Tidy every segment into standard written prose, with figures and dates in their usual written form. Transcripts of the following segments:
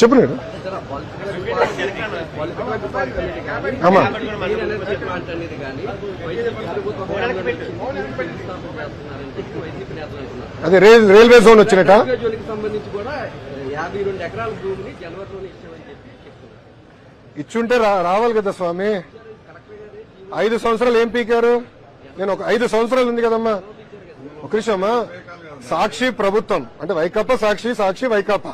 చెప్పండి. అదే railway zone వచ్చినట్ట ఇచ్చుంటే రావాలి కదా స్వామి. 5 సంవత్సరాలు ఏం పీకారు? నేను ఒక 5 సంవత్సరాలు ఉంది కదమ్మా. ఒక నిమిషమ్మా. సాక్షి ప్రభుత్వం అంటే వైకాపా సాక్షి వైకాపా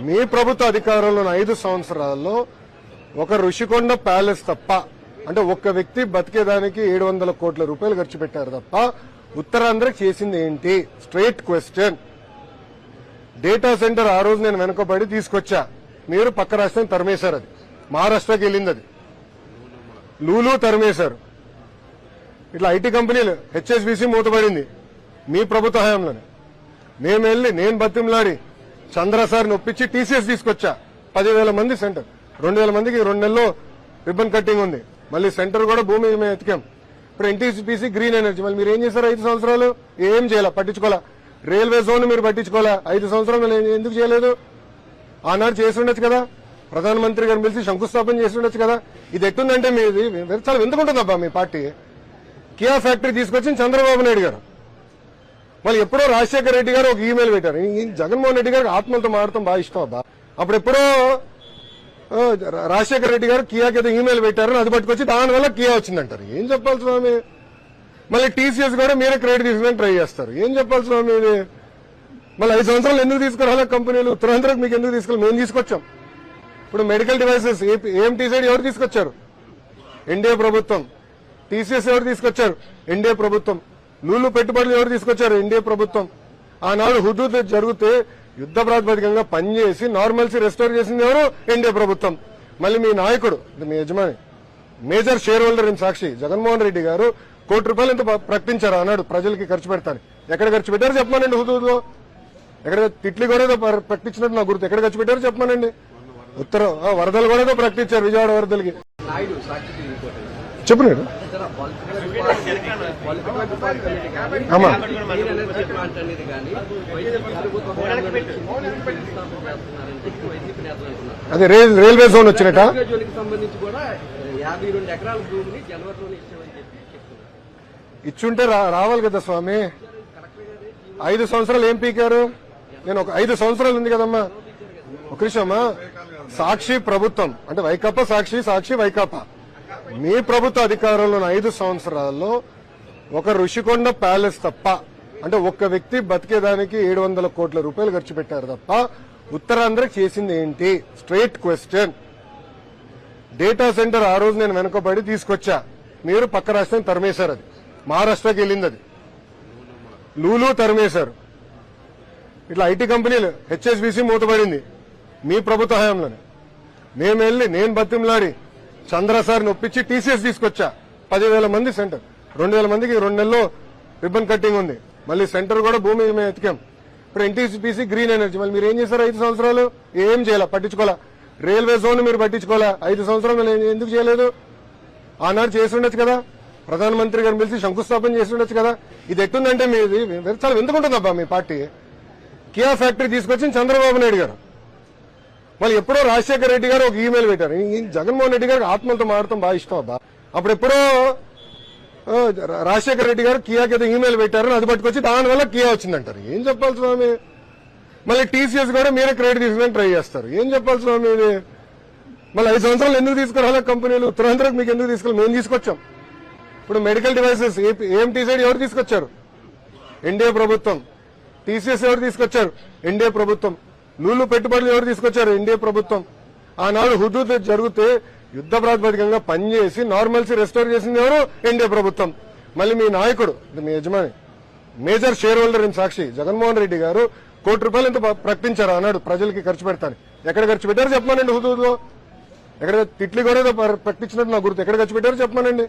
మీ ప్రభుత్వ అధికారంలో 5 సంవత్సరాల్లో ఒక ఋషికొండ ప్యాలెస్ తప్ప అంటే ఒక్క వ్యక్తి బతికేదానికి 700 కోట్ల రూపాయలు ఖర్చు పెట్టారు తప్ప ఉత్తరాంధ్రకి చేసింది ఏంటి? Straight question. డేటా సెంటర్ ఆ రోజు నేను వెనుకబడి తీసుకొచ్చా, మీరు పక్క రాష్ట్రం తరిమేశారు. అది మహారాష్ట్రకి వెళ్ళింది. అది లూలు తరిమేశారు. ఇట్లా ఐటీ కంపెనీలు హెచ్ఎస్బీసీ మూతపడింది మీ ప్రభుత్వ హయాంలోనే. నేను బతిమలాడి చంద్రసారిని ఒప్పించి టీసీఎస్ తీసుకొచ్చా. 10,000 మంది సెంటర్, 2,000 మందికి 2 నెలల్లో రిబ్బన్ కట్టింగ్ ఉంది. మళ్ళీ సెంటర్ కూడా భూమి మేము ఎతికాం. ఇప్పుడు ఎన్టీపీసీ గ్రీన్ ఎనర్జీ మళ్ళీ మీరు ఏం చేశారు? 5 సంవత్సరాలు ఏం చేయాల? పట్టించుకోవాలా? రైల్వే జోన్ మీరు పట్టించుకోవాలా? 5 సంవత్సరాలు ఎందుకు చేయలేదు? ఆనాడు చేసి ఉండొచ్చు కదా. ప్రధానమంత్రి గారిని పిలిచి శంకుస్థాపన చేసి ఉండొచ్చు కదా. ఇది ఎట్టుందంటే మీది చాలా వింతకుంటుందబ్బా. మీ పార్టీ కియా ఫ్యాక్టరీ తీసుకొచ్చింది చంద్రబాబు నాయుడు గారు. మళ్ళీ ఎప్పుడో రాజశేఖర రెడ్డి గారు ఒక ఈమెయిల్ పెట్టారు. జగన్మోహన్ రెడ్డి గారికి ఆత్మలతో మారడం బాగా ఇష్టం అబ్బా. అప్పుడు ఎప్పుడో రాజశేఖర రెడ్డి గారు కియాకి ఏదో ఈమెయిల్ పెట్టారు, అది పట్టుకొచ్చి దానివల్ల కియా వచ్చిందంటారు. ఏం చెప్పాలి స్వామి? మళ్ళీ టీసీఎస్ కూడా మీరే క్రెడిట్ తీసుకుని ట్రై చేస్తారు. ఏం చెప్పాలి స్వామి ఇది? మళ్ళీ 5 సంవత్సరాలు ఎందుకు తీసుకురాలే కంపెనీలు? ఉత్తరాంధ్రకు మీకు ఎందుకు తీసుకెళ్ళి? మేము తీసుకొచ్చాం. ఇప్పుడు మెడికల్ డివైసెస్ ఏఎంటీ సైడ్ ఎవరు తీసుకొచ్చారు? ఎన్డీఏ ప్రభుత్వం. టీసీఎస్ ఎవరు తీసుకొచ్చారు? ఎన్డీఏ ప్రభుత్వం. లూలు పెట్టుబడులు ఎవరు తీసుకొచ్చారు? ఎన్డీఏ ప్రభుత్వం. ఆనాడు హుదూద్ జరిగితే యుద్ధ ప్రాతిపదికంగా పనిచేసి నార్మల్సీ రెస్టోర్ చేసింది ఎవరు? ఎన్డీఏ ప్రభుత్వం. మళ్ళీ మీ నాయకుడు, మీ యజమాని, మేజర్ షేర్ హోల్డర్ ఇన్ సాక్షి జగన్మోహన్ రెడ్డి గారు ₹1 కోటి ఎంత ప్రకటించారు అన్నాడు ప్రజలకి ఖర్చు పెడతాను. ఎక్కడ ఖర్చు పెట్టారు చెప్పమానండి? హుదూద్ లో ఎక్కడ తిట్లు కూడా ఏదో ప్రకటించినట్టు నాకు గుర్తు. ఎక్కడ ఖర్చు పెట్టారు చెప్పమానండి? వరదలు కూడా ఏదో ప్రకటించారు, విజయవాడ వరదలకి. చెప్పండి. అదే రైల్వే జోన్ వచ్చినట్ట ఇచ్చుంటే రావాలి కదా స్వామి. 5 సంవత్సరాలు ఏం పీకారు? నేను ఒక 5 సంవత్సరాలు ఉంది కదమ్మా. ఒక నిమిషమ్మా. సాక్షి ప్రభుత్వం అంటే వైకాపా సాక్షి వైకాపా మీ ప్రభుత్వ అధికారంలో 5 సంవత్సరాల్లో ఒక ఋషికొండ ప్యాలెస్ తప్ప అంటే ఒక్క వ్యక్తి బతికేదానికి 700 కోట్ల రూపాయలు ఖర్చు పెట్టారు తప్ప ఉత్తరాంధ్రకి చేసింది ఏంటి? Straight question. డేటా సెంటర్ ఆ రోజు నేను వెనుకబడి తీసుకొచ్చా, మీరు పక్క రాష్ట్రం తరిమేశారు. అది మహారాష్ట్రకి వెళ్ళింది. అది లూలు తరిమేశారు. ఇట్లా ఐటీ కంపెనీలు హెచ్ఎస్బీసీ మూతపడింది మీ ప్రభుత్వ హయాంలోనే. నేను బతిమలాడి చంద్రసారిని ఒప్పించి టీసీఎస్ తీసుకొచ్చా. 10,000 మంది సెంటర్, 2,000 మందికి 2 నెలల్లో రిబ్బన్ కట్టింగ్ ఉంది. మళ్ళీ సెంటర్ కూడా భూమి మేము ఎతికాం. ఇప్పుడు ఎన్టీపీసీ గ్రీన్ ఎనర్జీ మళ్ళీ మీరు ఏం చేశారు? 5 సంవత్సరాలు ఏం చేయాల? పట్టించుకోవాలా? రైల్వే జోన్ మీరు పట్టించుకోవాలా? 5 సంవత్సరాలు ఎందుకు చేయలేదు? ఆనాడు చేసి ఉండొచ్చు కదా. ప్రధానమంత్రి గారిని పిలిచి శంకుస్థాపన చేసి ఉండొచ్చు కదా. ఇది ఎట్టుందంటే మీది చాలా వింతకుంటుందబ్బా. మీ పార్టీ కియా ఫ్యాక్టరీ తీసుకొచ్చింది చంద్రబాబు నాయుడు గారు. మళ్ళీ ఎప్పుడో రాజశేఖర రెడ్డి గారు ఒక ఈమెయిల్ పెట్టారు. జగన్మోహన్ రెడ్డి గారికి ఆత్మలతో మారడం బాగా ఇష్టం అబ్బా. అప్పుడు ఎప్పుడో రాజశేఖర రెడ్డి గారు కియాకి ఏదో ఈమెయిల్ పెట్టారు, అది పట్టుకొచ్చి దానివల్ల కియా వచ్చిందంటారు. ఏం చెప్పాలి స్వామి? మళ్ళీ టీసీఎస్ కూడా మీరే క్రెడిట్ తీసుకుని ట్రై చేస్తారు. ఏం చెప్పాలి స్వామి ఇది? మళ్ళీ 5 సంవత్సరాలు ఎందుకు తీసుకురాలే కంపెనీలు? ఉత్తరాంధ్రకు మీకు ఎందుకు తీసుకెళ్ళి? మేము తీసుకొచ్చాం. ఇప్పుడు మెడికల్ డివైసెస్ ఏఎంటీ సైడ్ ఎవరు తీసుకొచ్చారు? ఎన్డీఏ ప్రభుత్వం. టీసీఎస్ ఎవరు తీసుకొచ్చారు? ఎన్డీఏ ప్రభుత్వం. లూలు పెట్టుబడులు ఎవరు తీసుకొచ్చారు? ఎన్డీఏ ప్రభుత్వం. ఆనాడు హుదూద్ జరిగితే యుద్ధ ప్రాతిపదికంగా పనిచేసి నార్మల్సీ రెస్టోర్ చేసింది ఎవరు? ఎన్డీఏ ప్రభుత్వం. మళ్ళీ మీ నాయకుడు, మీ యజమాని, మేజర్ షేర్ హోల్డర్ ఇన్ సాక్షి జగన్మోహన్ రెడ్డి గారు ₹1 కోటి ఎంత ప్రకటించారు అన్నాడు ప్రజలకి ఖర్చు పెడతాను. ఎక్కడ ఖర్చు పెట్టారు చెప్పమానండి? హుదూద్ లో ఎక్కడ తిట్లు కూడా ఏదో ప్రకటించినట్టు నాకు గుర్తు. ఎక్కడ ఖర్చు పెట్టారు చెప్పమానండి?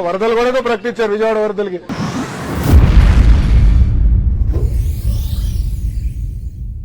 వరదలు కూడా ఏదో ప్రకటించారు, విజయవాడ వరదలకి.